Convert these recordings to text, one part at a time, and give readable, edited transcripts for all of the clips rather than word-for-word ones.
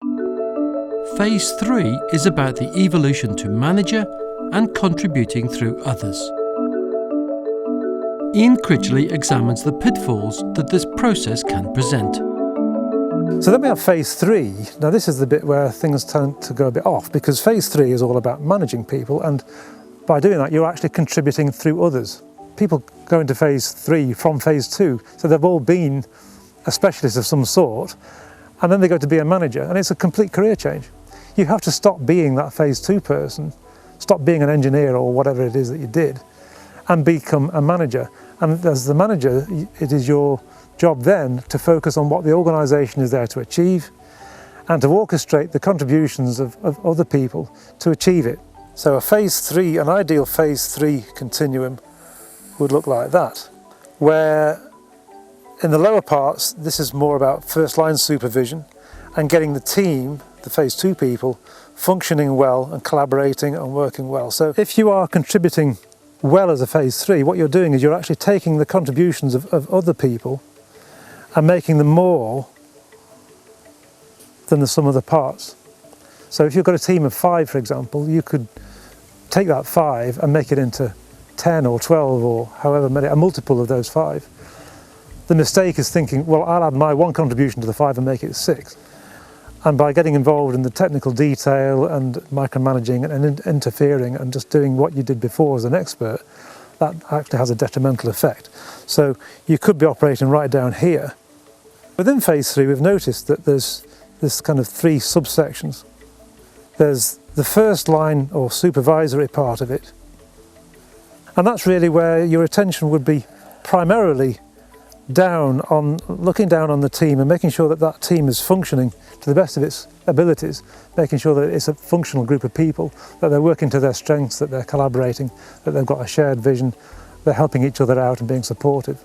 Phase 3 is about the evolution to manager and contributing through others. Ian Critchley examines the pitfalls that this process can present. So then we have phase 3. Now this is the bit where things tend to go a bit off, because phase 3 is all about managing people, and by doing that you're actually contributing through others. People go into phase 3 from phase 2, so they've all been a specialist of some sort, and then they go to be a manager, and it's a complete career change. You have to stop being that phase 2 person, stop being an engineer or whatever it is that you did, and become a manager. And as the manager, it is your job then to focus on what the organisation is there to achieve and to orchestrate the contributions of other people to achieve it. So a phase 3, an ideal phase 3 continuum would look like that, where in the lower parts this is more about first line supervision and getting the team, the phase 2 people, functioning well and collaborating and working well. So if you are contributing well as a phase 3, what you're doing is you're actually taking the contributions of other people and making them more than the sum of the parts. So if you've got a team of 5, for example, you could take that 5 and make it into 10 or 12 or however many, a multiple of those 5. The mistake is thinking, well, I'll add my one contribution to the 5 and make it 6. And by getting involved in the technical detail and micromanaging and interfering and just doing what you did before as an expert, that actually has a detrimental effect. So you could be operating right down here. Within phase 3, we've noticed that there's this kind of 3 subsections. There's the first line or supervisory part of it, and that's really where your attention would be primarily looking down on the team and making sure that that team is functioning to the best of its abilities, making sure that it's a functional group of people, that they're working to their strengths, that they're collaborating, that they've got a shared vision, they're helping each other out and being supportive.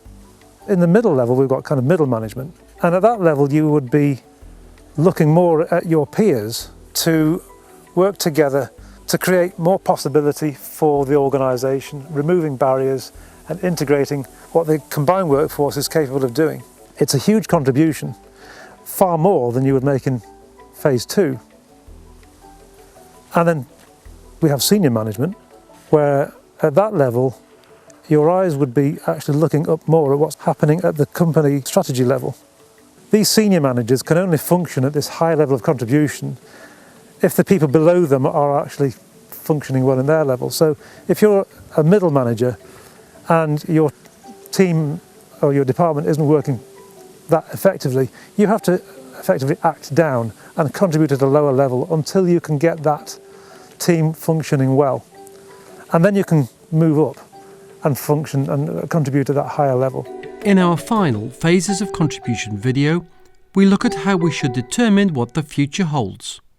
In the middle level, we've got kind of middle management, and at that level you would be looking more at your peers to work together to create more possibility for the organisation, removing barriers and integrating what the combined workforce is capable of doing. It's a huge contribution, far more than you would make in phase 2. And then we have senior management, where at that level your eyes would be actually looking up more at what's happening at the company strategy level. These senior managers can only function at this high level of contribution if the people below them are actually functioning well in their level. So if you're a middle manager and your team or your department isn't working that effectively, you have to effectively act down and contribute at a lower level until you can get that team functioning well. And then you can move up and function and contribute at that higher level. In our final Phases of Contribution video, we look at how we should determine what the future holds.